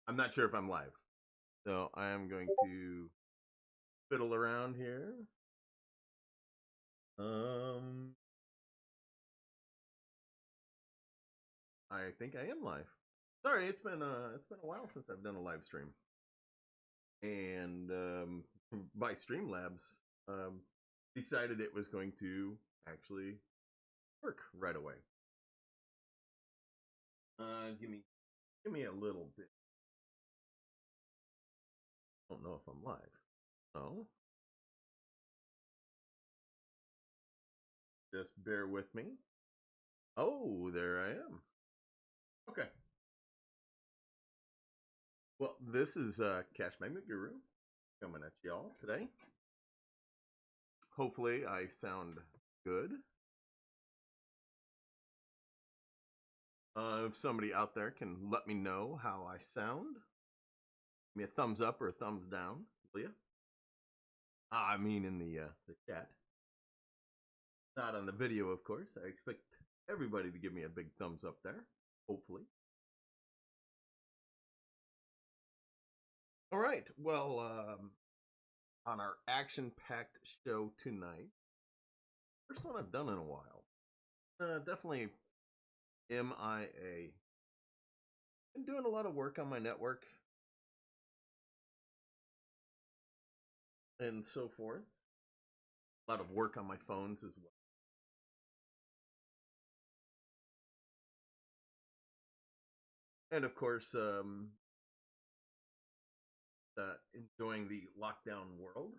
I'm not sure if I'm live. So I am going to fiddle around here. I think I am live. Sorry, it's been a while since I've done a live stream. And by Streamlabs decided it was going to actually work right away. Give me a little bit. Don't know if I'm live. No. Just bear with me. Oh, there I am. Okay. Well, this is Cashmagnet Guru coming at y'all today. Hopefully, I sound good. If somebody out there can let me know how I sound, give me a thumbs up or a thumbs down, will you? I mean, in the chat. Not on the video, of course. I expect everybody to give me a big thumbs up there, hopefully. All right. Well, on our action-packed show tonight, first one I've done in a while. Definitely MIA. Been doing a lot of work on my network and so forth. A lot of work on my phones as well. And of course, enjoying the lockdown world.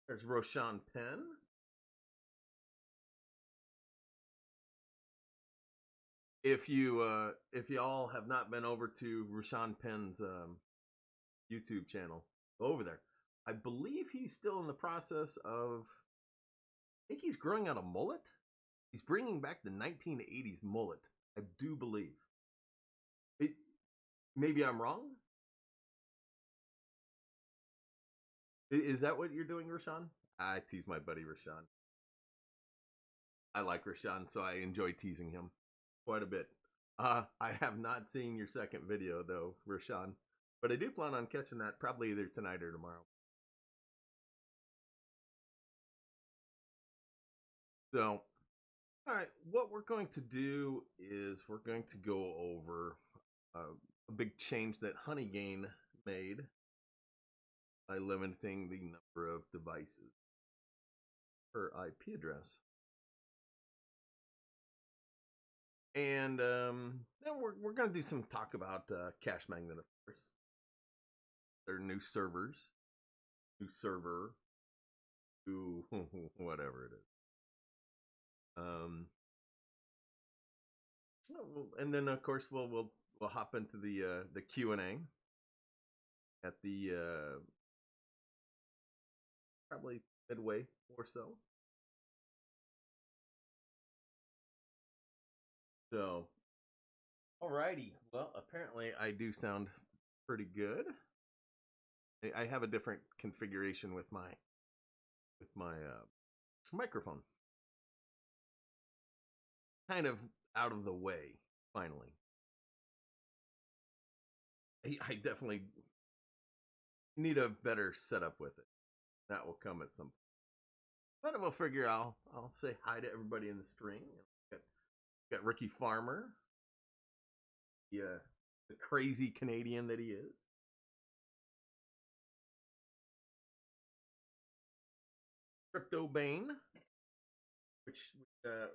There's Roshan Penn. If y'all have not been over to Roshan Penn's YouTube channel, go over there. I believe he's still in the process of. I think he's growing out a mullet. He's bringing back the 1980s mullet. I do believe. Maybe I'm wrong. Is that what you're doing, Rashawn? I tease my buddy Rashawn. I like Rashawn, so I enjoy teasing him quite a bit. I have not seen your second video, though, Rashawn. But I do plan on catching that probably either tonight or tomorrow. So, all right, what we're going to do is we're going to go over a big change that Honeygain made by limiting the number of devices per IP address. And then we're going to do some talk about Cashmagnet, of course. Their new servers, new server, new whatever it is. And then of course we'll hop into the Q&A at the probably midway or so. So, alrighty. Well, apparently I do sound pretty good. I have a different configuration with my microphone. Kind of out of the way, finally. I definitely need a better setup with it. That will come at some point. But we'll figure I'll say hi to everybody in the stream. Got Ricky Farmer. Yeah, the crazy Canadian that he is. Crypto Bane, which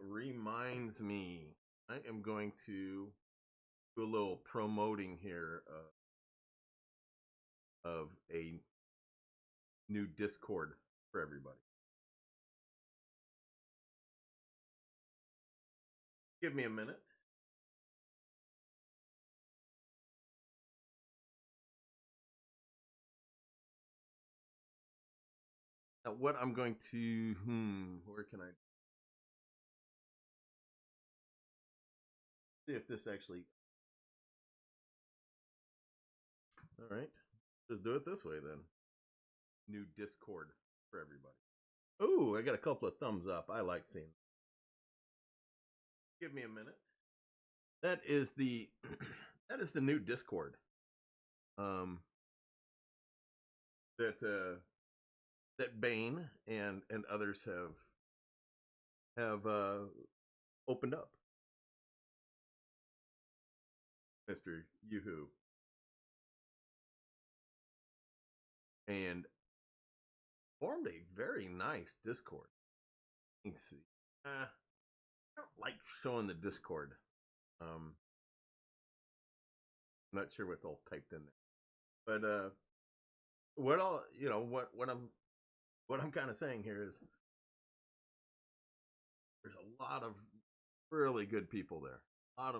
reminds me, I am going to do a little promoting here of a new Discord for everybody. Give me a minute. Now, what I'm going to, where can I see if this actually, all right, just do it this way then. New Discord for everybody. Oh, I got a couple of thumbs up. I like seeing. Give me a minute. That is the that is the new Discord. That that Bane and others have opened up. Mr. Yoo-hoo. And formed a very nice Discord. Let's see. I don't like showing the Discord. I'm not sure what's all typed in there. But what I'm kind of saying here is there's a lot of really good people there. A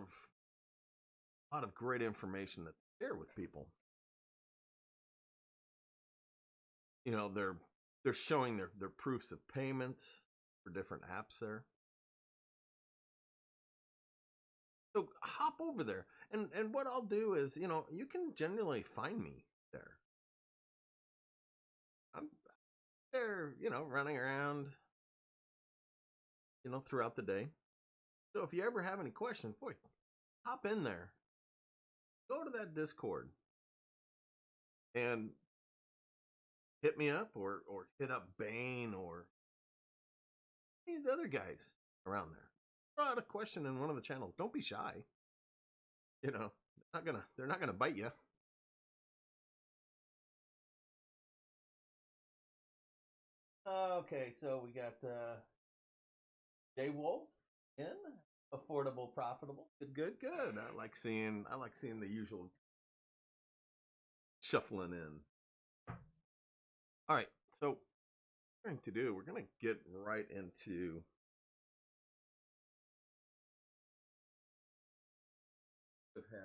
lot of great information that they share with people. You know, they're showing their proofs of payments for different apps there. So hop over there. And what I'll do is, you know, you can generally find me there. I'm there, you know, running around, you know, throughout the day. So if you ever have any questions, boy, hop in there. Go to that Discord and hit me up or hit up Bane or any of the other guys around there. Throw out a question in one of the channels. Don't be shy. You know, they're not gonna bite you. Okay, so we got Jay Wolf in affordable, profitable. Good. I like seeing the usual shuffling in. All right, so what we're going to do, we're going to get right into we've had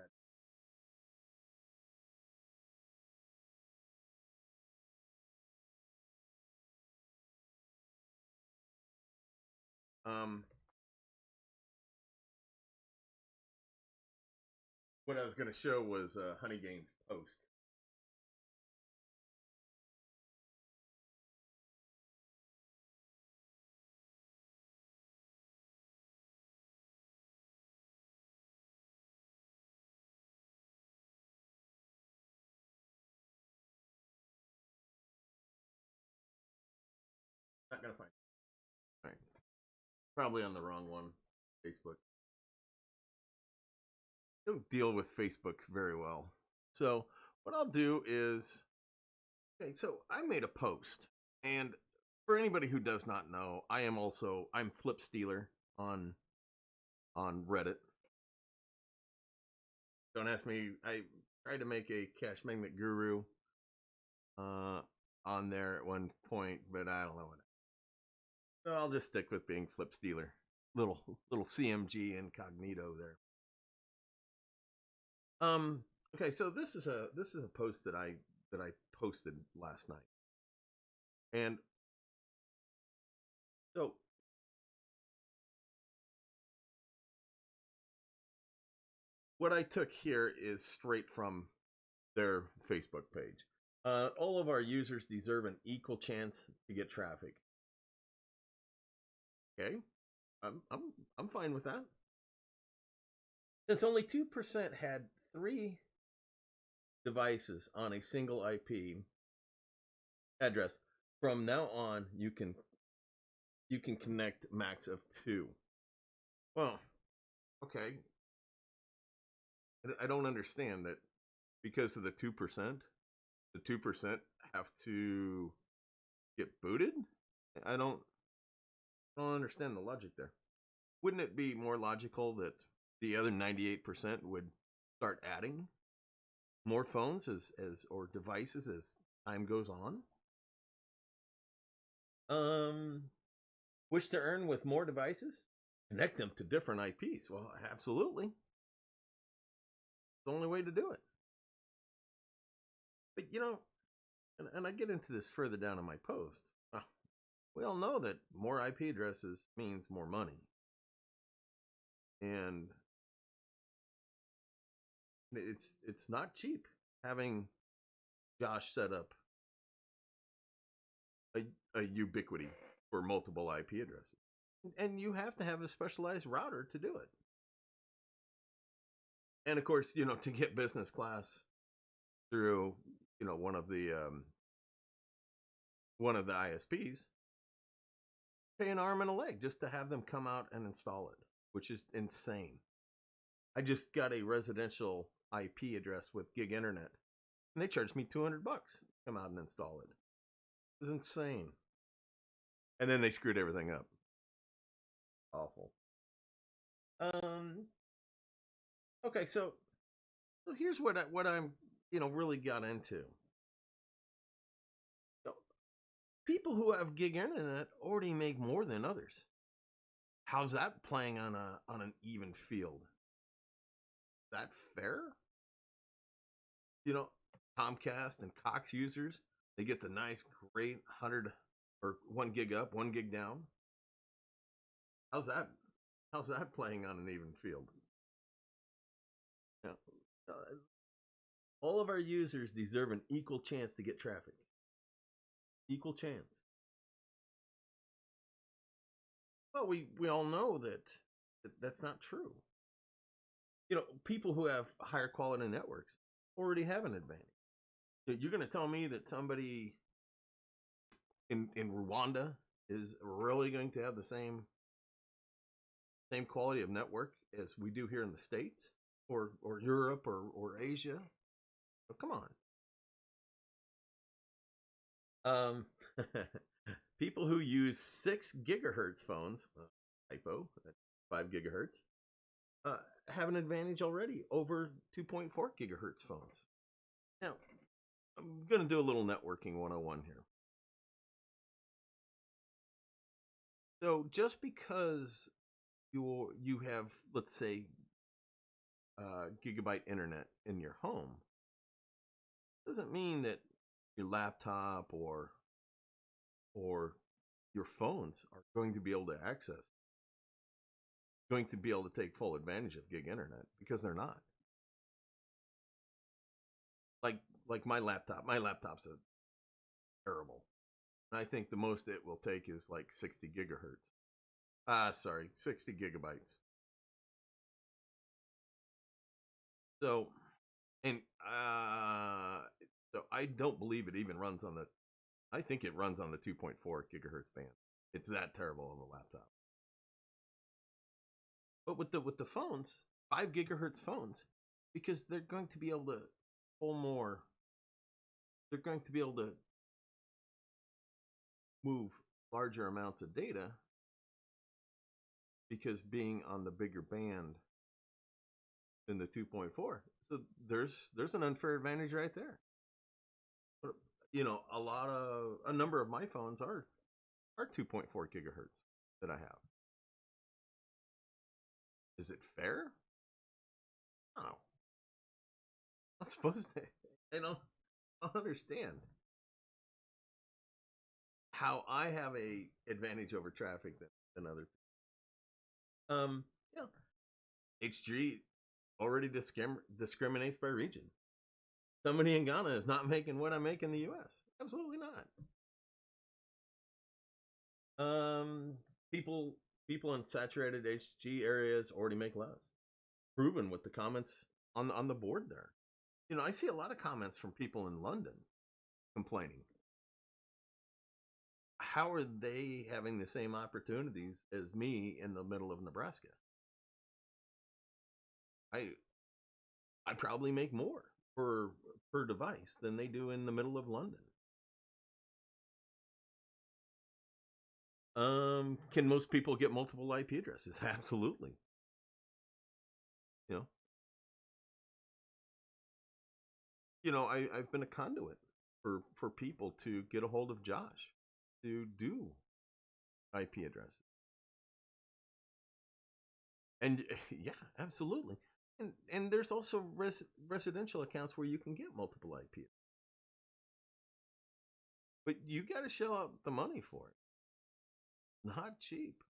what I was going to show was Honeygain's post. Not going to find it. All right. Probably on the wrong one. Facebook. Don't deal with Facebook very well. So what I'll do is, okay, so I made a post, and for anybody who does not know, I'm Flip Stealer on Reddit. Don't ask me. I tried to make a Cashmagnet guru on there at one point, but I don't know what. So I'll just stick with being Flip Stealer. Little CMG incognito there. Okay, so this is a post that I posted last night. And so what I took here is straight from their Facebook page. All of our users deserve an equal chance to get traffic. Okay, I'm fine with that. Since only 2% had 3 devices on a single IP address, from now on you can connect max of 2. Well, okay. I don't understand that because of the 2%, the 2% have to get booted. I don't understand the logic there. Wouldn't it be more logical that the other 98% would start adding more phones as or devices as time goes on? Wish to earn with more devices? Connect them to different IPs. Well, absolutely. It's the only way to do it. But you know, and I get into this further down in my post. We all know that more IP addresses means more money. And it's not cheap having Josh set up a ubiquity for multiple IP addresses. And you have to have a specialized router to do it. And of course, to get business class through, one of the ISPs, pay an arm and a leg just to have them come out and install it, which is insane. I just got a residential IP address with gig internet, and they charged me $200 to come out and install it. It was insane. And then they screwed everything up. Awful. Okay, so here's what I'm really got into. So, people who have gig internet already make more than others. How's that playing on an even field? Is that fair? Comcast and Cox users, they get the nice, great 100 or 1 gig up, 1 gig down. How's that playing on an even field? All of our users deserve an equal chance to get traffic. Equal chance. Well, we all know that that's not true. People who have higher quality networks already have an advantage. You're going to tell me that somebody in Rwanda is really going to have the same quality of network as we do here in the States or Europe or Asia? Oh, come on. People who use 6 gigahertz phones, typo, 5 gigahertz, have an advantage already over 2.4 gigahertz phones. Now, I'm going to do a little networking 101 here. So just because you have, let's say, gigabyte internet in your home, doesn't mean that your laptop or your phones are going to be able to access, going to be able to take full advantage of gig internet, because they're not. Like my laptop. My laptop's terrible. And I think the most it will take is like 60 gigahertz. 60 gigabytes. So, and so I don't believe it even runs on the. I think it runs on the 2.4 gigahertz band. It's that terrible on the laptop. But with the phones, 5 gigahertz phones, because they're going to be able to pull more. They're going to be able to move larger amounts of data, because being on the bigger band than the 2.4. So there's an unfair advantage right there. But, a number of my phones are 2.4 gigahertz that I have. Is it fair? No. Not supposed to. I don't understand how I have a advantage over traffic than other people. HG already discriminates by region. Somebody in Ghana is not making what I make in the U.S. Absolutely not. People in saturated HG areas already make less. Proven with the comments on the board there. I see a lot of comments from people in London complaining. How are they having the same opportunities as me in the middle of Nebraska? I probably make more per device than they do in the middle of London. Can most people get multiple IP addresses? Absolutely. I've been a conduit for people to get a hold of Josh to do IP addresses. And yeah, absolutely. And there's also residential accounts where you can get multiple IP. But you got to shell out the money for it. Not cheap.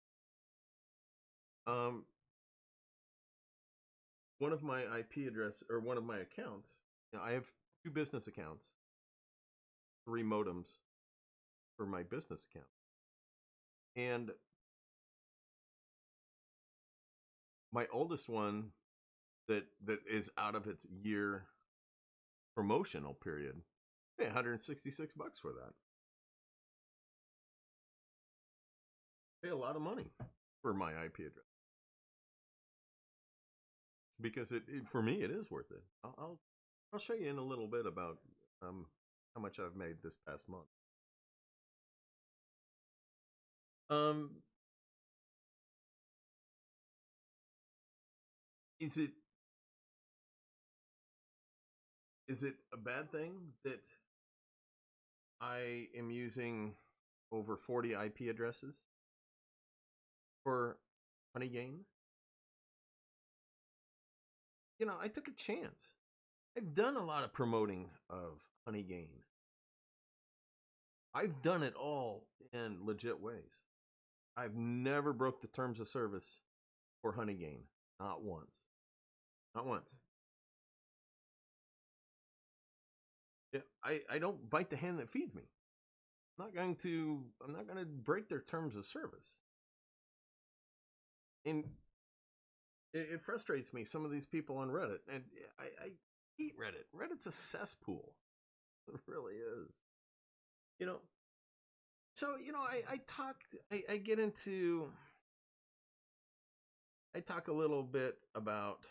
One of my IP address, or one of my accounts, I have 2 business accounts, 3 modems for my business account. And my oldest one that is out of its year promotional period. Pay $166 for that. Pay a lot of money for my IP address because it for me it is worth it. I'll show you in a little bit about how much I've made this past month. Is it a bad thing that I am using over 40 IP addresses for Honeygain? You know, I took a chance. I've done a lot of promoting of Honeygain. I've done it all in legit ways. I've never broke the terms of service for Honeygain. Not once. Not once. Yeah, I don't bite the hand that feeds me. I'm not going to break their terms of service. And it frustrates me, some of these people on Reddit. And I hate Reddit. Reddit's a cesspool. It really is. You know, so, you know, I talk a little bit about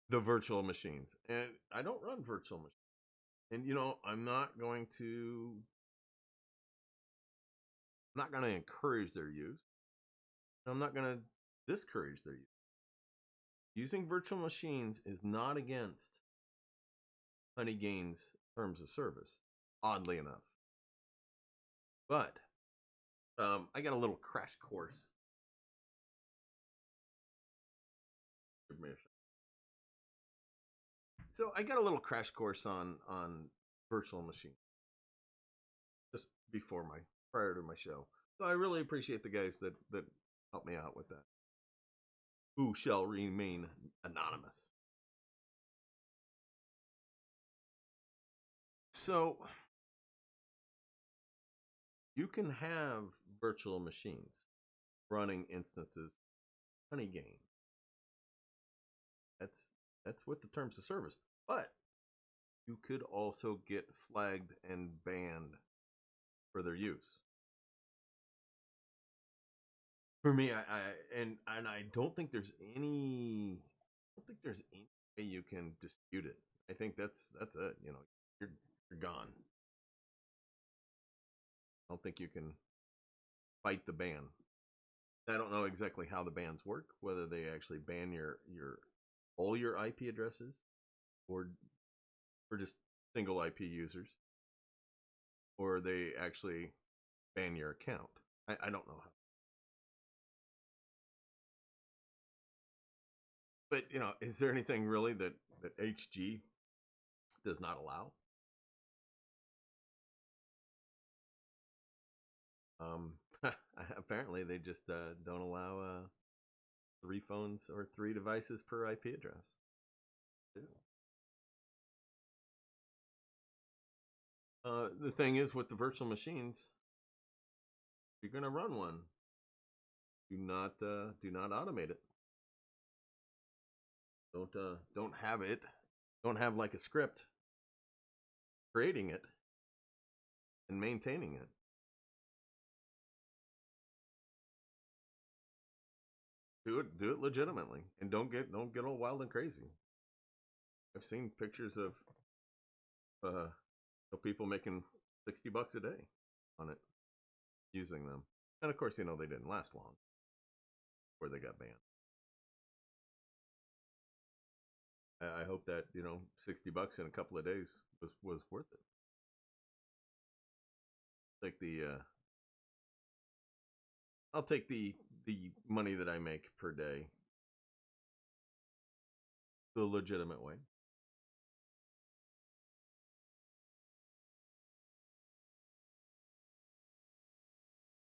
the virtual machines. And I don't run virtual machines. And, you know, I'm not going to encourage their use. I'm not going to discourage their use. Using virtual machines is not against Honeygain's terms of service, oddly enough. But I got a little crash course. So I got a little crash course on virtual machines just prior to my show. So I really appreciate the guys that helped me out with that, who shall remain anonymous. So you can have virtual machines running instances Honeygain. That's with the terms of service. But you could also get flagged and banned for their use. For me, I don't think there's any way you can dispute it. I think that's it. You know, you're gone. I don't think you can fight the ban. I don't know exactly how the bans work, whether they actually ban all your IP addresses or just single IP users, or they actually ban your account. I don't know how. But, you know, is there anything really that HG does not allow? Apparently they just don't allow 3 phones or 3 devices per IP address. The thing is with the virtual machines, if you're going to run one, do not automate it. Don't have like a script creating it and maintaining it. Do it legitimately, and don't get all wild and crazy. I've seen pictures of people making $60 a day on it using them, and of course, you know, they didn't last long before they got banned. I hope that, you know, $60 in a couple of days was worth it. I'll take the money that I make per day the legitimate way.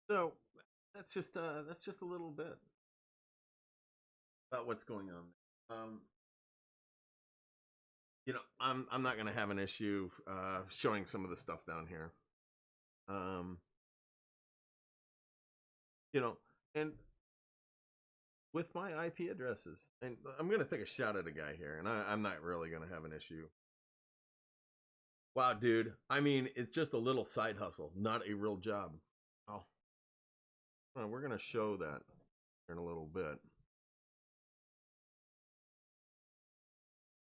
So that's just a little bit about what's going on. You know, I'm not going to have an issue showing some of the stuff down here. You know, and with my IP addresses. And I'm going to take a shot at a guy here, and I'm not really going to have an issue. Wow, dude. I mean, it's just a little side hustle, not a real job. Oh, well, we're going to show that in a little bit.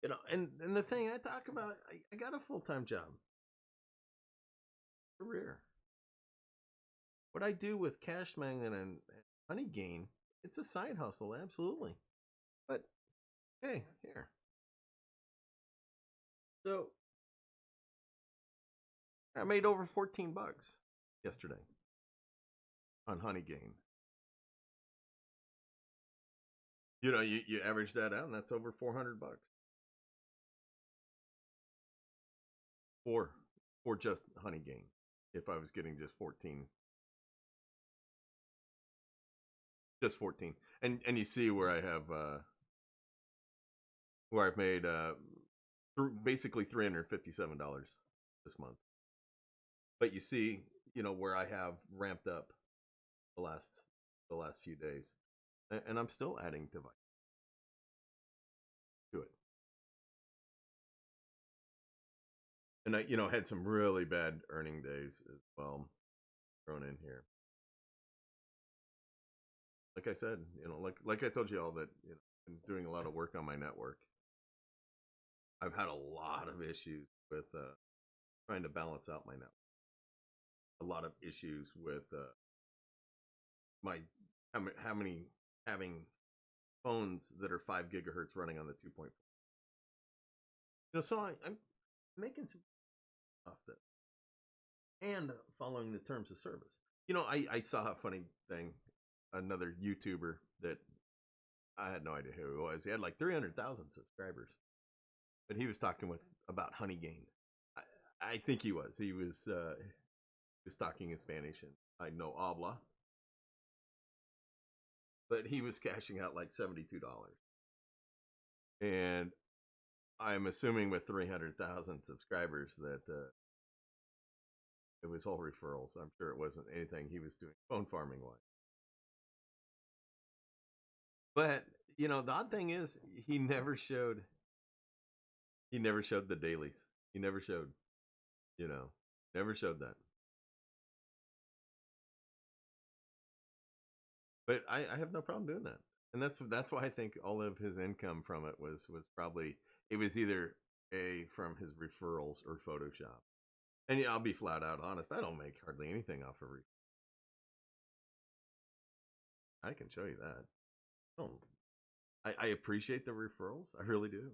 You know, and the thing I talk about, I got a full-time job, career. What I do with Cashmagnet and Honeygain, it's a side hustle, absolutely. But hey, here. So I made over 14 bucks yesterday on Honeygain. You know, you average that out, and that's over 400 bucks for just Honeygain. If I was getting just 14, and you see where I have where I've made basically $357 this month. But you see, you know, where I have ramped up the last few days, and I'm still adding to it. And I, you know, had some really bad earning days as well thrown in here. Like I said, you know, like I told you all that, you know, I'm doing a lot of work on my network. I've had a lot of issues with trying to balance out my network. A lot of issues with my how many having phones that are 5 gigahertz running on the 2.4. You know, so I'm making some off this and following the terms of service. You know, I saw a funny thing. Another YouTuber that I had no idea who he was. He had like 300,000 subscribers, but he was talking about Honeygain. I think he was. He was talking in Spanish, and I know habla, but he was cashing out like $72, and I'm assuming with 300,000 subscribers that it was all referrals. I'm sure it wasn't anything he was doing phone farming wise. But you know, the odd thing is he never showed the dailies. He never showed, you know, never showed that. But I have no problem doing that. And that's why I think all of his income from it was probably, it was either from his referrals or Photoshop. And yeah, I'll be flat out honest, I don't make hardly anything off of I can show you that. I appreciate the referrals, I really do.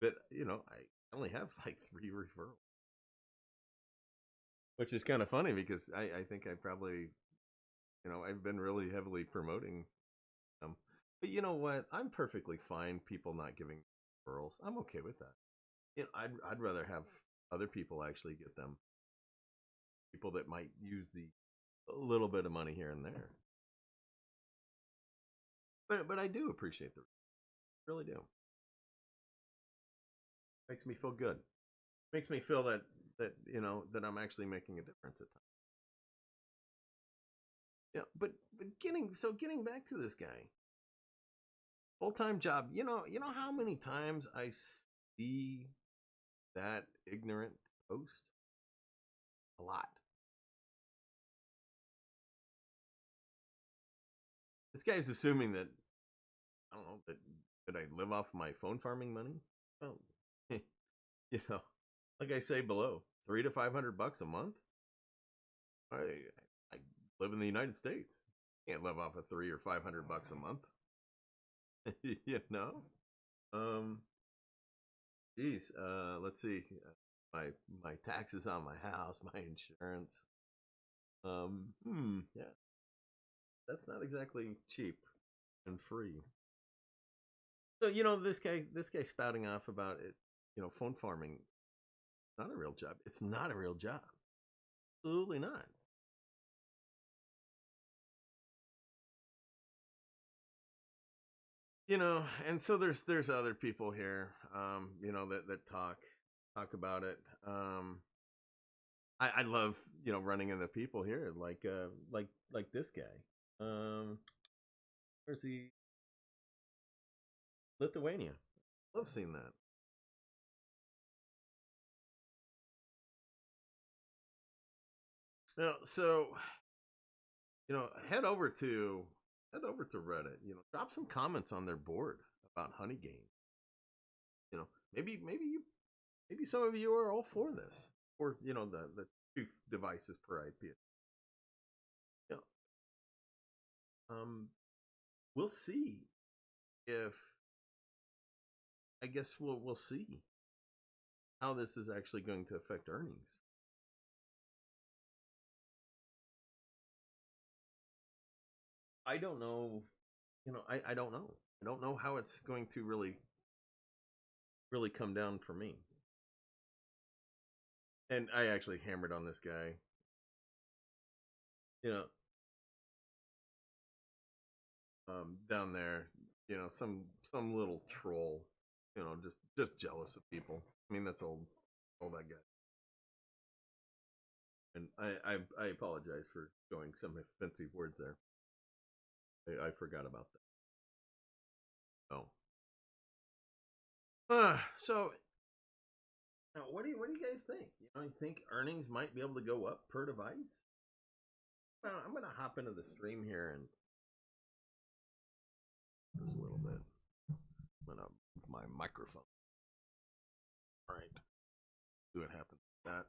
But you know, I only have like 3 referrals. Which is kind of funny because I think I probably, you know, I've been really heavily promoting them. But you know what? I'm perfectly fine people not giving referrals. I'm okay with that. You know, I'd rather have other people actually get them. People that might use the a little bit of money here and there. But I do appreciate really do. Makes me feel good. Makes me feel that you know that I'm actually making a difference at times. Yeah, but getting back to this guy, full-time job. You know how many times I see that ignorant post? A lot. This guy's assuming that I don't know that I live off my phone farming money. Well, you know, like I say below, 300 to 500 bucks a month. I I live in the United States. Can't live off of 300 or 500 bucks a month. You know. Um. Geez. Let's see. My taxes on my house, my insurance. Yeah. That's not exactly cheap and free. So you know this guy spouting off about it. You know, phone farming. Not a real job. It's not a real job. Absolutely not. You know, and so there's other people here, you know, that talk about it. I love, you know, running into people here like this guy. Where's he? Lithuania. Love seeing that. Now, so head over to Reddit. Drop some comments on their board about Honeygain. Maybe some of you are all for this, or the 2 devices per IP. You we'll see if I guess we'll see how this is actually going to affect earnings. I don't know. I don't know. I don't know how it's going to really come down for me. And I actually hammered on this guy. Down there, some little troll, just jealous of people. I mean, that's all that guy. And I apologize for showing some offensive words there. I forgot about that. So now, what do you guys think? You think earnings might be able to go up per device? Well, I'm gonna hop into the stream here and just a little bit. I'm gonna move my microphone. All right, see what happens with that.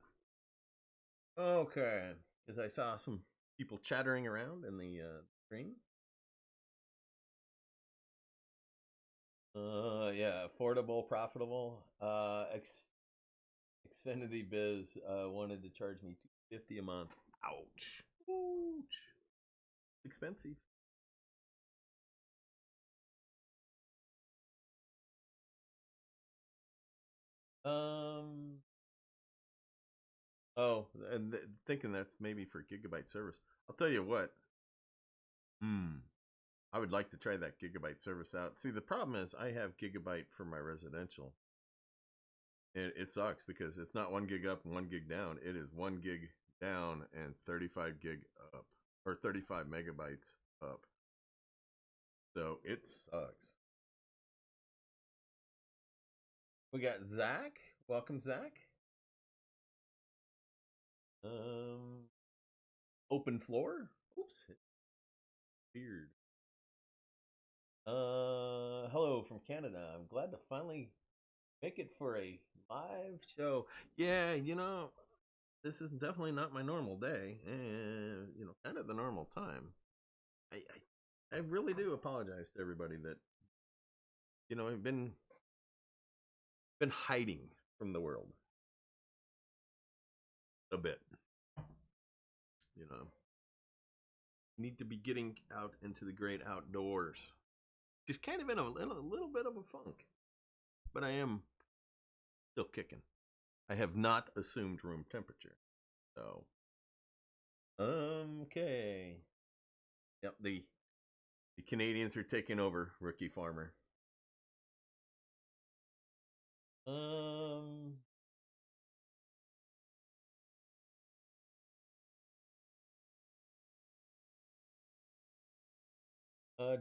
Okay, because I saw some people chattering around in the stream. Yeah, affordable, profitable. Xfinity Biz wanted to charge me $250 a month. Ouch. Ouch. Expensive. Oh, and thinking that's maybe for gigabyte service. I'll tell you what. I would like to try that gigabyte service out. See, the problem is I have gigabyte for my residential. And it sucks because it's not 1 gig up and 1 gig down. It is 1 gig down and 35 gig up, or 35 megabytes up. So it sucks. We got Zach. Welcome, Zach. Open floor. Oops. Weird. Hello from Canada. I'm glad to finally make it for a live show. Yeah, this is definitely not my normal day, and kind of the normal time. I really do apologize to everybody that I've been hiding from the world a bit. Need to be getting out into the great outdoors. Just kind of in a little bit of a funk, but I am still kicking. I have not assumed room temperature, so okay. Yep, the Canadians are taking over, Rookie Farmer.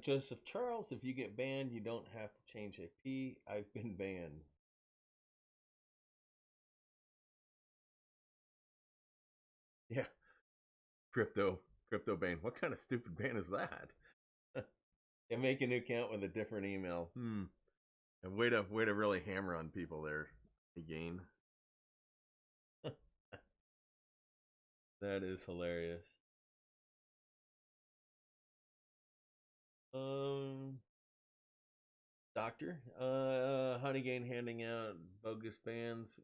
Joseph Charles, if you get banned, you don't have to change IP. I've been banned. Yeah. Crypto ban. What kind of stupid ban is that? Yeah, make a new account with a different email. And way to really hammer on people there again. That is hilarious. Doctor, Honeygain handing out bogus bans.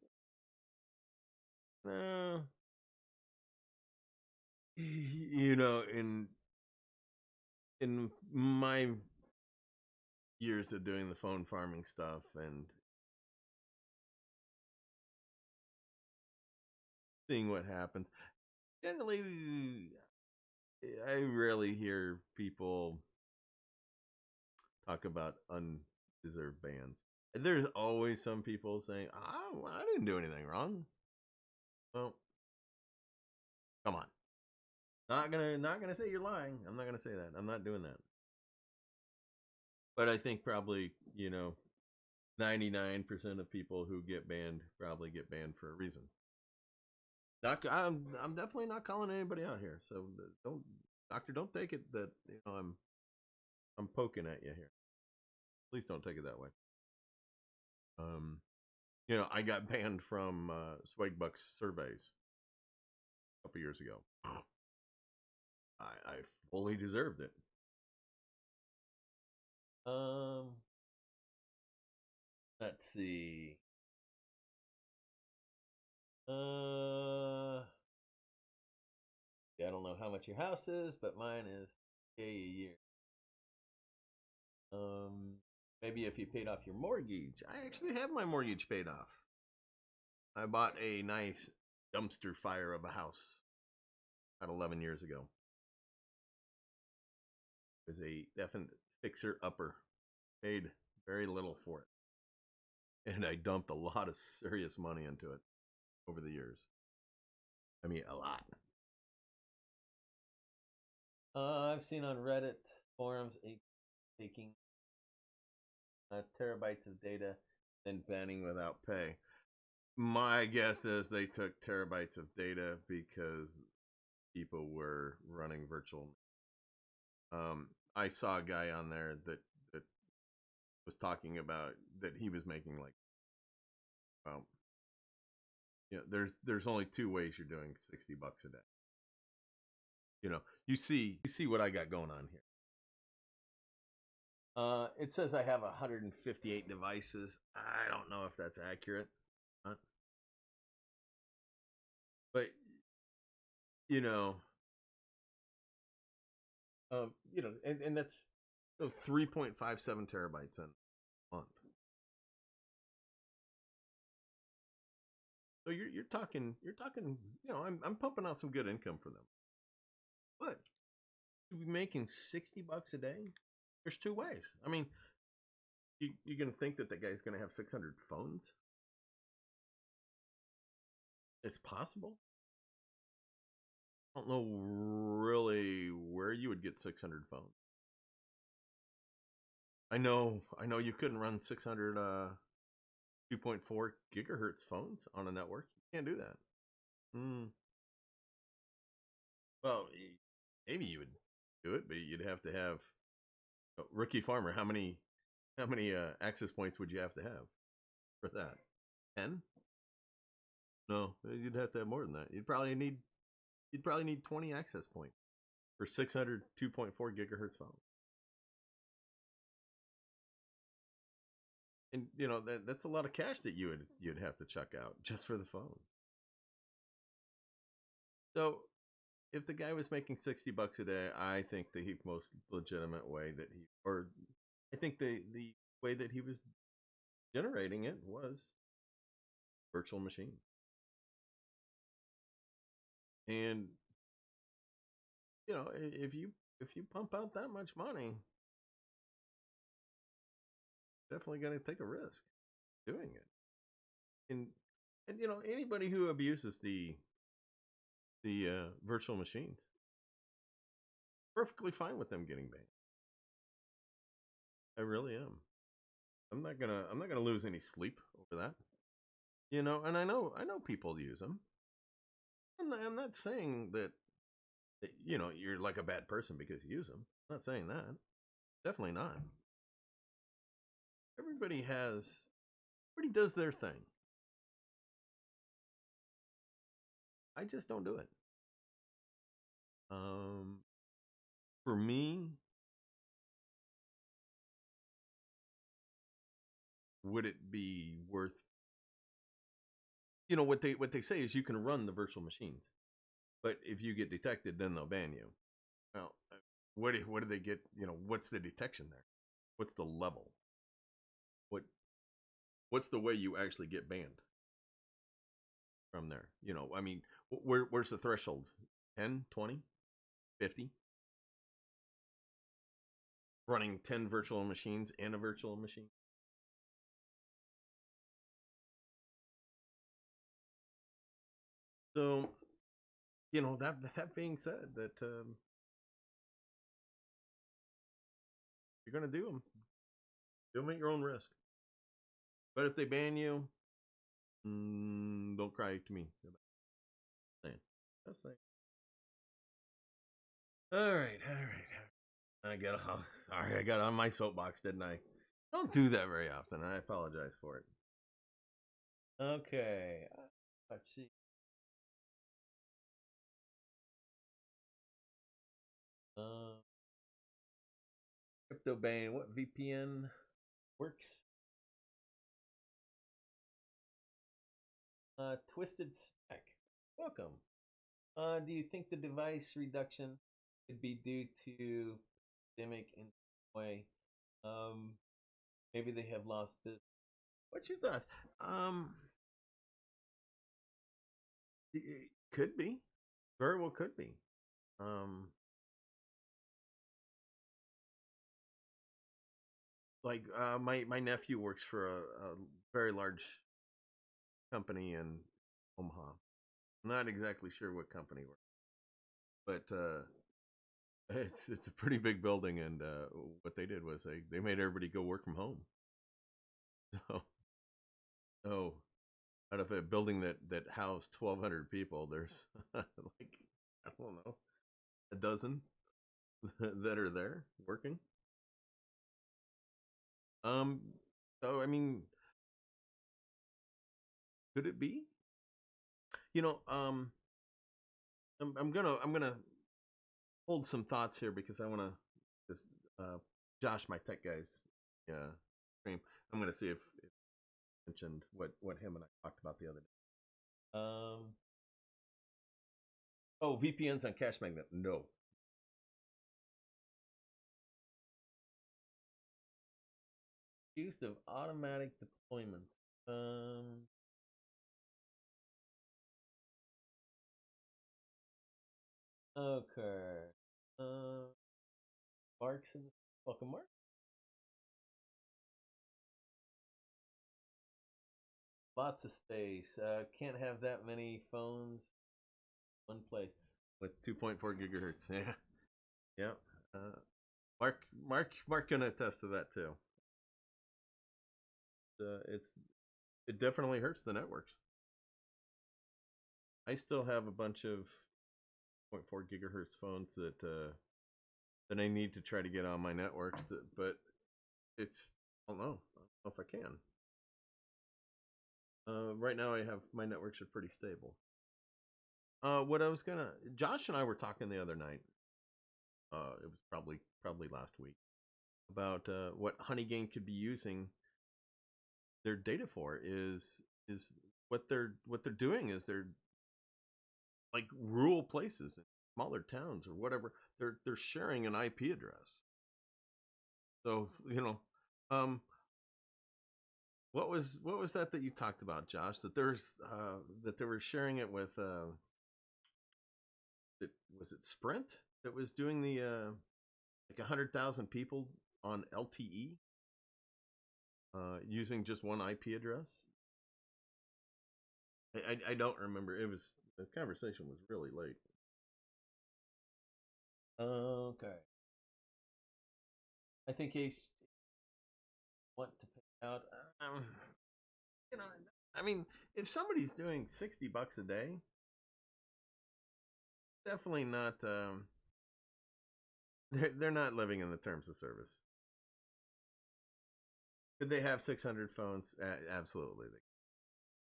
In my years of doing the phone farming stuff and seeing what happens, generally I rarely hear people talk about undeserved bans. There's always some people saying, "Oh, I didn't do anything wrong." Well, come on. Not gonna say you're lying. I'm not gonna say that. I'm not doing that. But I think probably 99% of people who get banned probably get banned for a reason. I'm definitely not calling anybody out here, so don't take it that I'm poking at you here. Please don't take it that way. I got banned from Swagbucks surveys a couple years ago. I fully deserved it. Let's see. I don't know how much your house is, but mine is $1,000 a year. Maybe if you paid off your mortgage. I actually have my mortgage paid off. I bought a nice dumpster fire of a house about 11 years ago. It was a definite fixer-upper. Paid very little for it. And I dumped a lot of serious money into it over the years. I mean, a lot. I've seen on Reddit forums taking terabytes of data and banning without pay. My guess is they took terabytes of data because people were running virtual. I saw a guy on there that was talking about that he was making like, there's only two ways you're doing $60 a day. You see what I got going on here. It says I have 158 devices. I don't know if that's accurate. But and that's 3.57 terabytes in a month. So you're talking, I'm pumping out some good income for them. But to be making $60 a day, there's two ways. I mean, you're gonna think that guy's gonna have 600 phones. It's possible. I don't know really where you would get 600 phones. I know you couldn't run 600 2.4 gigahertz phones on a network. You can't do that. Well, maybe you would do it, but you'd have to have rookie farmer. How many access points would you have to have for that? 10? No, you'd have to have more than that. You'd probably need 20 access points for 600 2.4 gigahertz phone. And that's a lot of cash that you'd have to chuck out just for the phone. So if the guy was making $60 a day, I think the most legitimate way that I think the way that he was generating it was virtual machine. And if you pump out that much money, definitely going to take a risk doing it. And anybody who abuses the virtual machines, perfectly fine with them getting banned. I really am. I'm not gonna lose any sleep over that. And I know people use them. I'm not saying that you're like a bad person because you use them. I'm not saying that. Definitely not. Everybody does their thing. I just don't do it. For me, would it be worth? What they say is you can run the virtual machines, but if you get detected, then they'll ban you. Well, what do they get? What's the detection there? What's the level? What's the way you actually get banned from there? I mean, where's the threshold? 10, 20, 50? Running 10 virtual machines in a virtual machine? So, that being said, that you're going to do them. You'll at your own risk. But if they ban you, don't cry to me. Just saying. All right. I got sorry, I got on my soapbox, didn't I? Don't do that very often. I apologize for it. Okay. Let's see. Crypto ban. What VPN works? Twisted Spec. Welcome. Do you think the device reduction could be due to pandemic in some way? Maybe they have lost business. What's your thoughts? It could be. Very well could be. Like my nephew works for a very large company in Omaha. I'm not exactly sure what company but it's a pretty big building, and what they did was they made everybody go work from home. So out of a building that housed 1,200 people, there's like, I don't know, a dozen that are there working. So I mean, could it be? You know, I'm gonna hold some thoughts here because I want to just Josh, my tech guys, stream. I'm gonna see if mentioned what him and I talked about the other day. Oh, VPNs on Cashmagnet? No. Use of automatic deployments. Okay. Mark's in the welcome, Mark. Lots of space. Can't have that many phones in one place with 2.4 gigahertz. Yeah, yeah. Mark can attest to that too. It definitely hurts the networks. I still have a bunch of 0.4 gigahertz phones that I need to try to get on my networks, but it's I don't know if I can. Right now, I have my networks are pretty stable. What I was gonna, Josh and I were talking the other night. It was probably last week about what Honeygain could be using their data for. Is what they're doing is they're like rural places, smaller towns or whatever. They're sharing an IP address. So what was that you talked about, Josh? That there's that they were sharing it with was it Sprint that was doing the like 100,000 people on LTE using just one IP address. I don't remember. It was the conversation was really late. Okay. I think Ace want to pick out. You know, I mean, if somebody's doing $60 a day, definitely not. They're not living in the terms of service. Could they have 600 phones? Absolutely.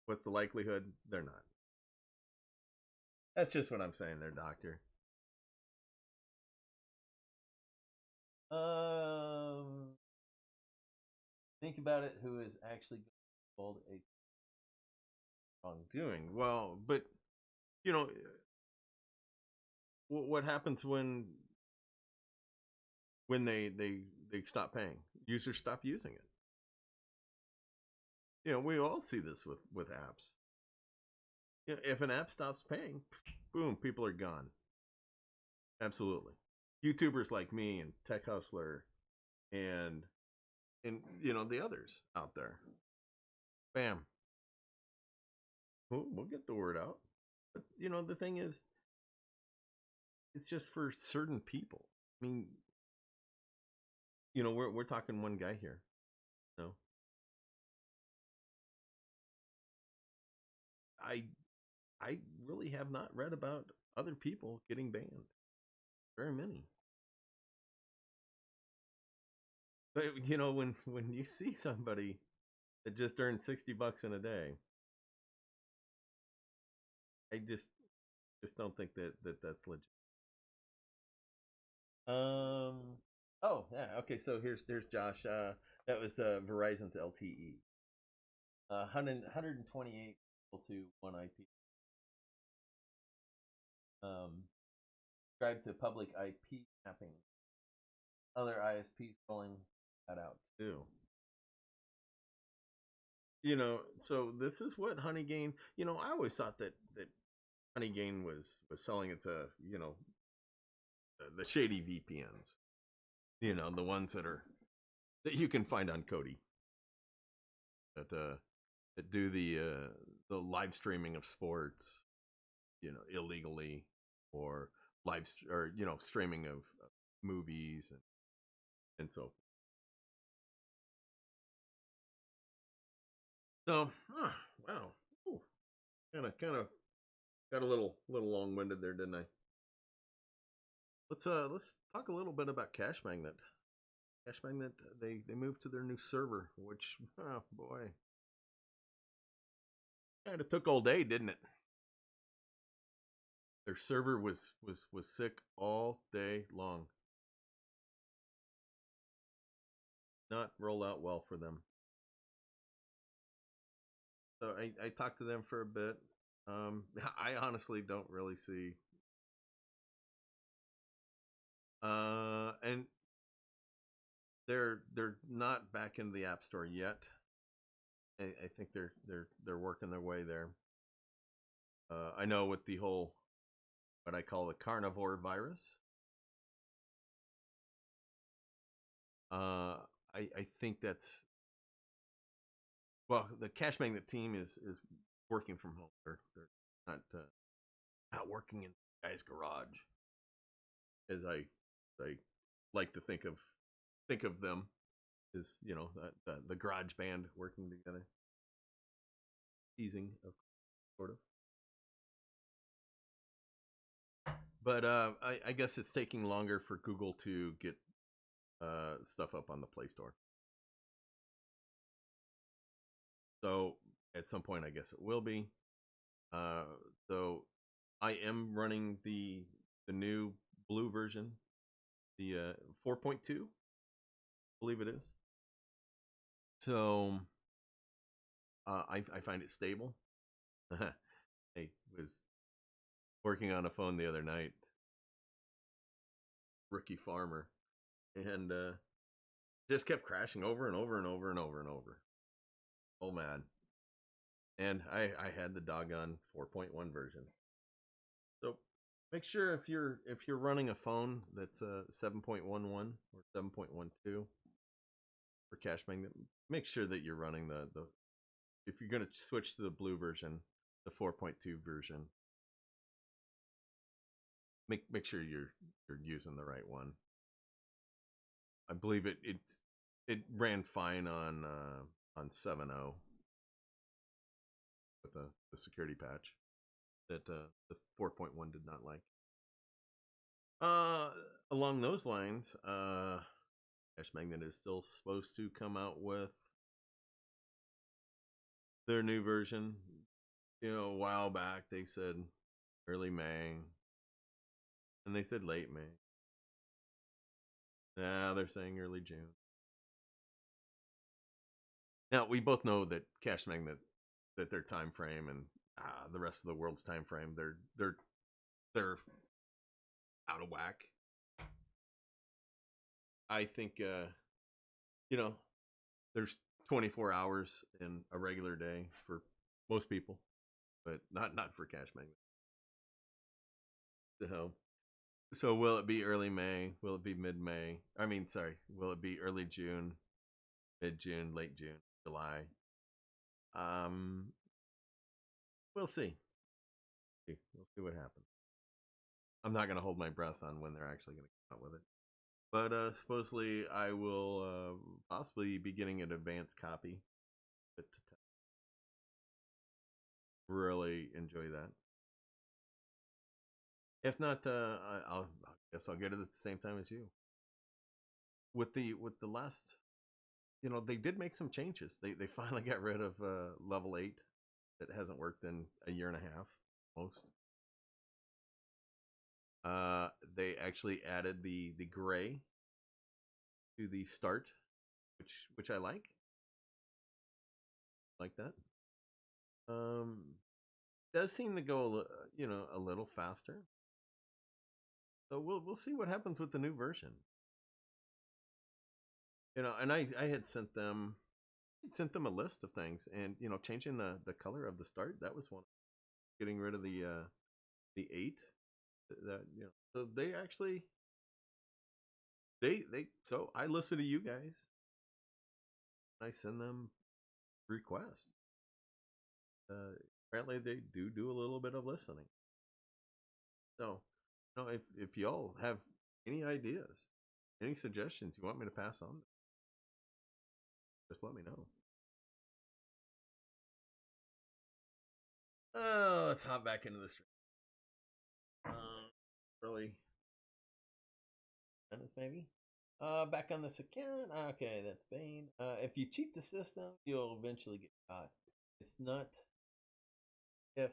What's the likelihood? They're not. That's just what I'm saying there, doctor. Think about it. Who is actually called a wrongdoing? Well, but you know, what happens when they stop paying? Users stop using it. We all see this with apps. If an app stops paying, boom, people are gone. Absolutely. YouTubers like me and Tech Hustler and the others out there. Bam. We'll get the word out. But the thing is, it's just for certain people. I mean, we're talking one guy here. No, I I really have not read about other people getting banned. Very many. But when you see somebody that just earned $60 in a day, I just don't think that's legit. Um. Oh yeah. Okay. So there's Josh. That was Verizon's LTE. 128 to one IP. Subscribe to public IP mapping. Other ISPs rolling that out too. So this is what Honeygain. I always thought that Honeygain was selling it to the shady VPNs. The ones that you can find on Cody that do the live streaming of sports, illegally, or streaming of movies and so forth. So, wow, kind of got a little long winded there, didn't I? Let's talk a little bit about Cashmagnet. Cashmagnet, they moved to their new server, which, oh boy, kind of took all day, didn't it? Their server was sick all day long. Not roll out well for them. So I talked to them for a bit. I honestly don't really see. And they're not back into the App Store yet. I think they're working their way there. I know with the whole what I call the carnivore virus. Uh, I think that's well, the Cashmagnet team is working from home. They're not working in the guy's garage, as I like to think of them as the garage band working together, teasing of sort of. But I guess it's taking longer for Google to get stuff up on the Play Store. So at some point, I guess it will be. Uh, so I am running the new blue version, the 4.2, I believe it is. So I find it stable. I was working on a phone the other night, rookie farmer, and just kept crashing over and over and over and over and over. Oh man! And I had the doggone 4.1 version. So make sure if you're running a phone that's 7.11 or 7.12 for Cashmagnet, make sure that you're running the if you're going to switch to the blue version, the 4.2 version. Make sure you're using the right one. I believe it ran fine on 7.0 with the security patch that the 4.1 did not like. Uh, Along those lines, Cashmagnet is still supposed to come out with their new version. A while back they said early May, and they said late May. Now they're saying early June. Now we both know that Cashmagnet, that their time frame and the rest of the world's time frame, they're out of whack. I think there's 24 hours in a regular day for most people, but not for Cashmagnet. So will it be early May? Will it be mid May? I mean, sorry, will it be early June, mid June, late June, July? Um, we'll see. We'll see what happens. I'm not going to hold my breath on when they're actually going to come out with it. But supposedly I will possibly be getting an advanced copy. But really enjoy that. If not, I guess I'll get it at the same time as you. With the last, they did make some changes. They finally got rid of level 8. That hasn't worked in a year and a half, most. They actually added the gray to the start, which I like that. Does seem to go a little faster. So we'll see what happens with the new version. And I had sent them a list of things, and changing the color of the start, that was one. Getting rid of the 8. That so they actually they so I listen to you guys. I send them requests. Apparently they do a little bit of listening. So, if y'all have any ideas, any suggestions you want me to pass on, just let me know. Oh, let's hop back into the stream. Really, minutes maybe. Back on this account. Okay, that's Bane. If you cheat the system, you'll eventually get caught. It's not if,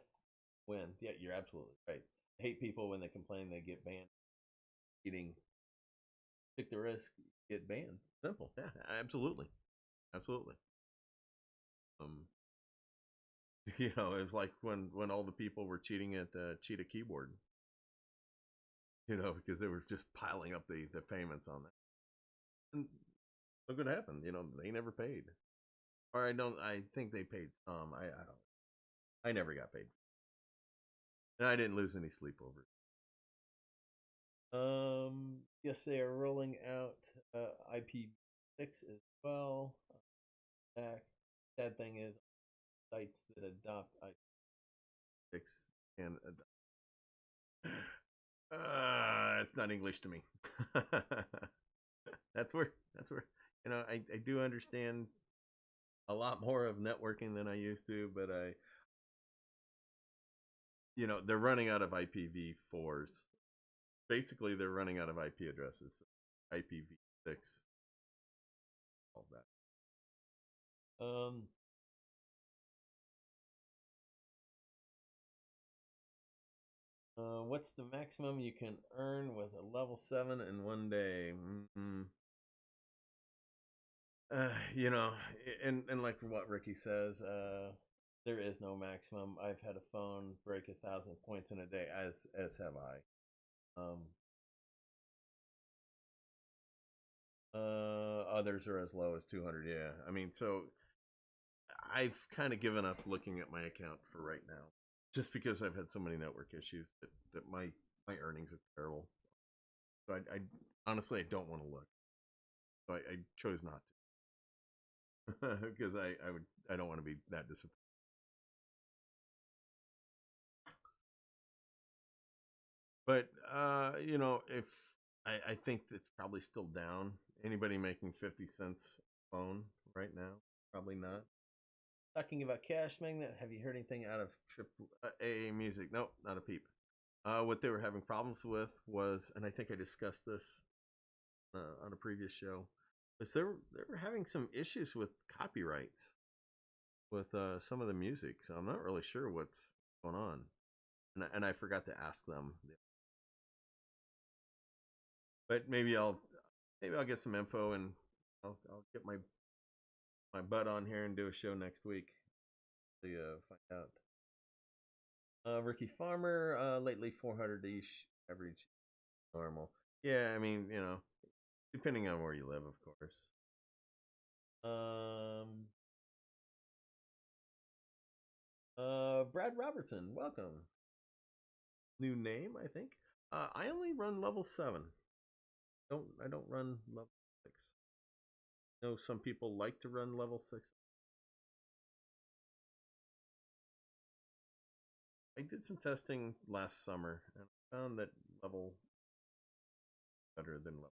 when. Yeah, you're absolutely right. I hate people when they complain they get banned. Cheating. Take the risk, get banned. Simple. Yeah, absolutely. Absolutely. Um, it's like when all the people were cheating at Cheetah Keyboard. Because they were just piling up the payments on that. And look what happened. They never paid. Or I think they paid some. I don't. I never got paid. And I didn't lose any sleep over it. Yes, they are rolling out IPv6 as well. Sad thing is, sites that adopt IPv6 and it's not English to me. that's where I do understand a lot more of networking than I used to, but they're running out of IPv4s. Basically, they're running out of IP addresses. IPv6, all that. What's the maximum you can earn with a level 7 in one day? And like what Ricky says, there is no maximum. I've had a phone break 1,000 points in a day, as have I. Others are as low as 200. Yeah, I mean, so I've kind of given up looking at my account for right now, just because I've had so many network issues that my earnings are terrible. So I honestly I don't want to look. So I chose not to because I don't want to be that disappointed. But if I think it's probably still down. Anybody making 50 cents phone right now? Probably not. Talking about Cashmagnet, have you heard anything out of AA Music? Nope, not a peep. What they were having problems with was, and I think I discussed this on a previous show, was they were having some issues with copyrights with some of the music. So I'm not really sure what's going on, and I forgot to ask them. But maybe I'll get some info, and I'll get my butt on here and do a show next week to find out. Ricky Farmer, lately 400 ish average, normal. Yeah, I mean, depending on where you live, of course. Brad Robertson, welcome. New name, I think. I only run level 7. I don't run level 6. I know some people like to run level 6. I did some testing last summer and I found that level better than level.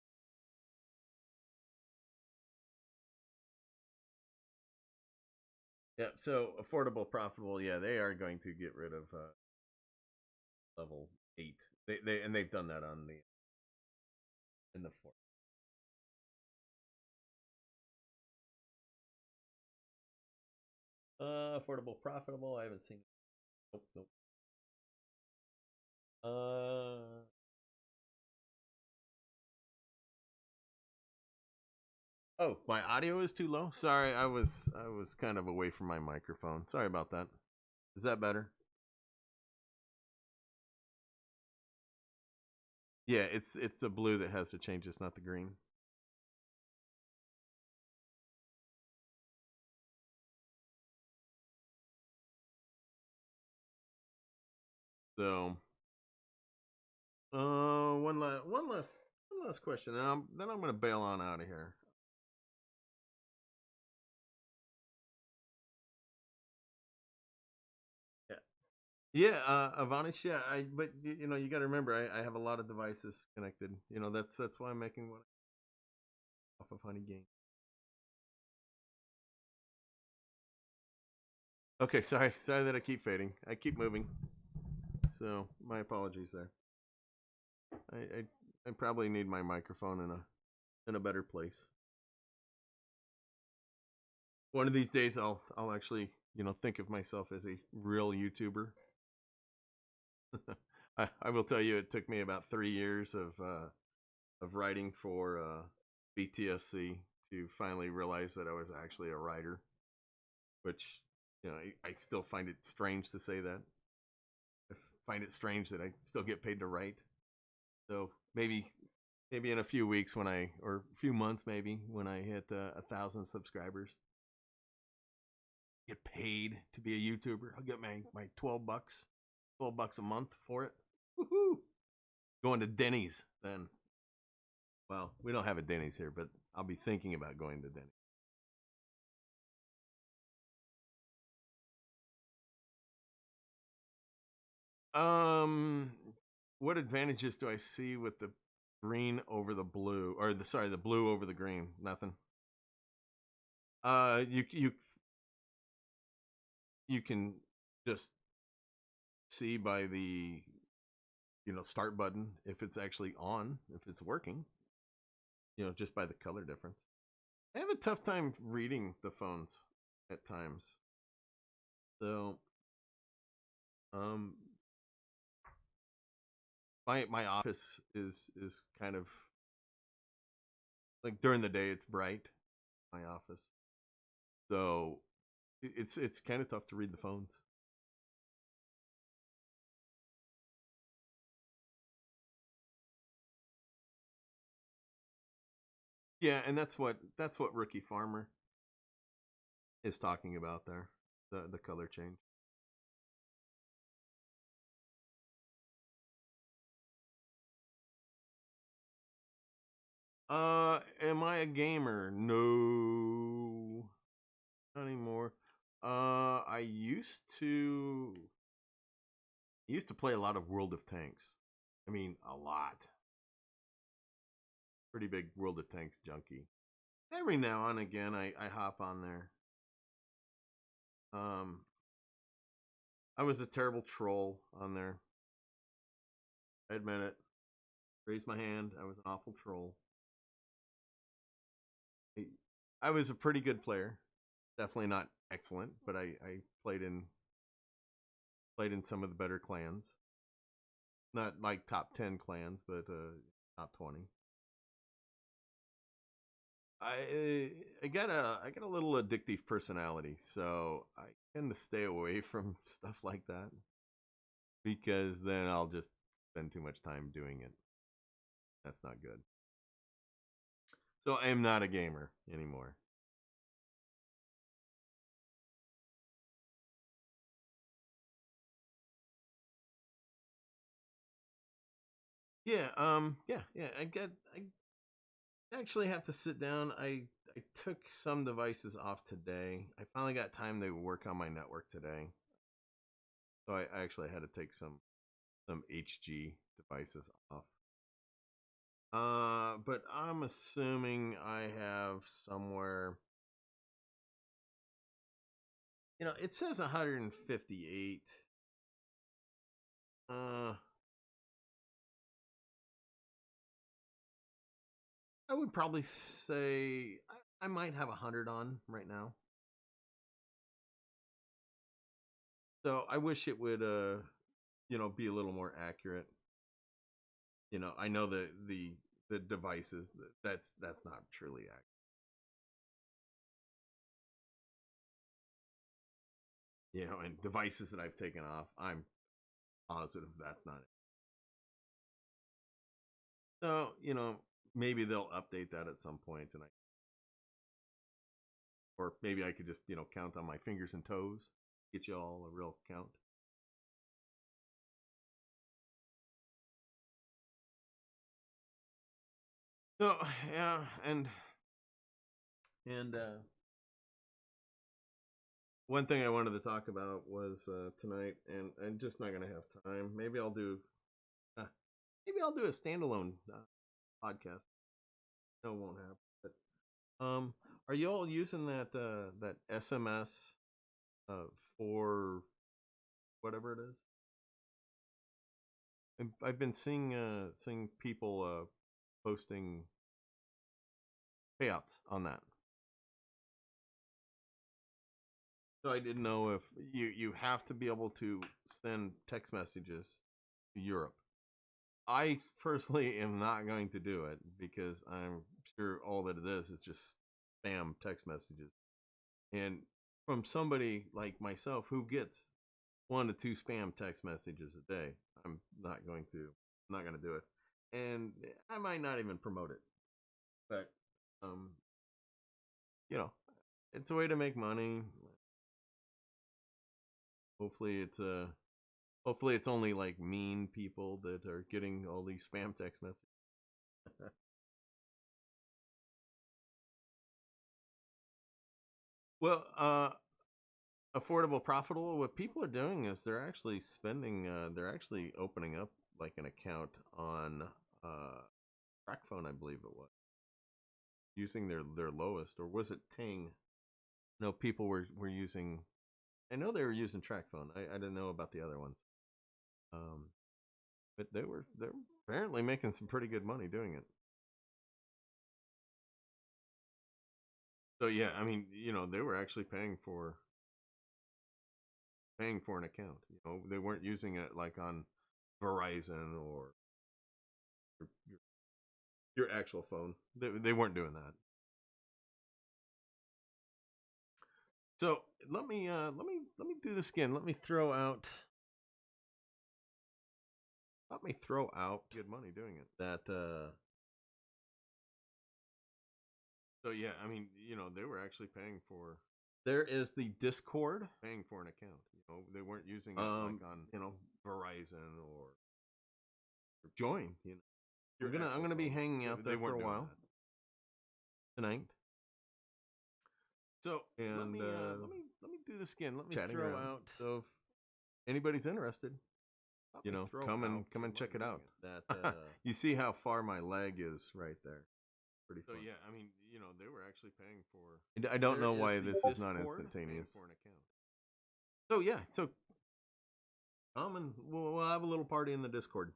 Yeah, so affordable, profitable. Yeah, they are going to get rid of level 8. They've done that on the in the 4. Affordable, profitable. I haven't seen. Nope, nope. Uh, oh, my audio is too low. Sorry, I was kind of away from my microphone. Sorry about that. Is that better? Yeah, it's the blue that has to change. It's not the green. So, one last question. Then I'm gonna bail on out of here. Yeah, yeah, Avanish. Yeah, but you got to remember, I have a lot of devices connected. That's why I'm making one off of Honeygain. Okay, sorry that I keep fading. I keep moving. So my apologies there. I probably need my microphone in a better place. One of these days, I'll actually think of myself as a real YouTuber. I will tell you, it took me about 3 years of writing for BTSC to finally realize that I was actually a writer. Which I still find it strange to say that. I find it strange that I still get paid to write. So maybe in a few weeks or a few months maybe when I hit 1,000 subscribers, get paid to be a YouTuber. I'll get my $12 a month for it. Woohoo! Going to Denny's then. Well, we don't have a Denny's here, but I'll be thinking about going to Denny's. Um, what advantages do I see with the green over the blue, or the blue over the green? Nothing. You can just see by the start button if it's actually on, if it's working. Just by the color difference. I have a tough time reading the phones at times. So, um, my office is kind of like during the day it's bright. My office, so it's kind of tough to read the phones. Yeah, and that's what Rookie Farmer is talking about there. The color change. Am I a gamer? No, not anymore. I used to play a lot of World of Tanks. I mean, a lot. Pretty big World of Tanks junkie. Every now and again, I hop on there. Um, I was a terrible troll on there. I admit it. Raise my hand. I was an awful troll. I was a pretty good player. Definitely not excellent, but I played in some of the better clans. Not like top 10 clans, but top 20. I got a little addictive personality, so I tend to stay away from stuff like that because then I'll just spend too much time doing it. That's not good. So I am not a gamer anymore. Yeah. I actually have to sit down. I took some devices off today. I finally got time to work on my network today. So I actually had to take some HG devices off. But I'm assuming I have somewhere It says 158. I would probably say I might have 100 on right now. So I wish it would, be a little more accurate. I know the devices that's not truly accurate. And devices that I've taken off, I'm positive that's not it. So, maybe they'll update that at some point, or maybe I could just, count on my fingers and toes, get you all a real count. So, yeah, and one thing I wanted to talk about was tonight, and I'm just not gonna have time. Maybe I'll do a standalone podcast. No, it won't happen. But are you all using that SMS for whatever it is? I've been seeing people posting payouts on that. So I didn't know if you have to be able to send text messages to Europe. I personally am not going to do it because I'm sure all that it is just spam text messages. And from somebody like myself who gets 1 to 2 spam text messages a day, I'm not going to do it. And I might not even promote it. But it's a way to make money. Hopefully it's only like mean people that are getting all these spam text messages. Well, affordable, profitable. What people are doing is they're actually spending. They're actually opening up like an account on TrackPhone, I believe it was, using their lowest, or was it Ting? No, people were using. I know they were using TrackPhone. I didn't know about the other ones. But they're apparently making some pretty good money doing it. So yeah, I mean, they were actually paying for an account. They weren't using it like on Verizon or your actual phone. They weren't doing that. So let me do this again. Let me throw out good money doing it. That so yeah, I mean, they were actually paying for. There is the Discord, paying for an account. They weren't using it like on Verizon or Join. I'm gonna be hanging out there for a while tonight. So let me do this again. Let me throw out. So if anybody's interested, come and check it out. That you see how far my leg is right there. Pretty far. So yeah, I mean, they were actually paying for. I don't know why this is not instantaneous. For an account. So yeah, so come and we'll have a little party in the Discord.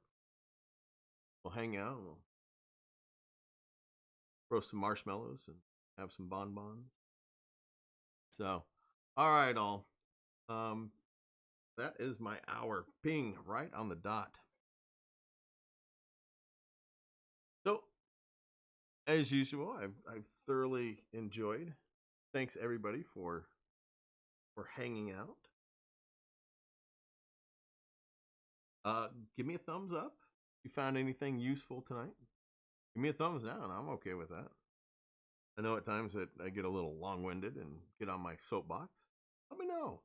We'll hang out. We'll roast some marshmallows and have some bonbons. So, all right, all. That is my hour. Ping right on the dot. So, as usual, I've thoroughly enjoyed. Thanks everybody for hanging out. Give me a thumbs up if you found anything useful tonight. Give me a thumbs down. I'm okay with that. I know at times that I get a little long-winded and get on my soapbox. Let me know.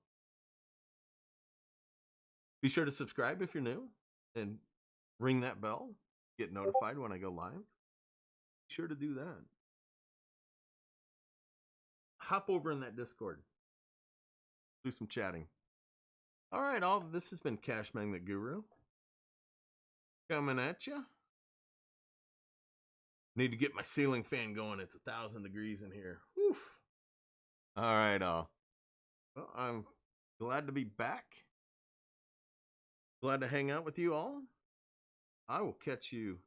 Be sure to subscribe if you're new and ring that bell. Get notified when I go live. Be sure to do that. Hop over in that Discord. Do some chatting. All right, all. This has been Cashmagnet Guru. Coming at you. Need to get my ceiling fan going. It's 1,000 degrees in here. Woof. All right, all. Well, I'm glad to be back. Glad to hang out with you all. I will catch you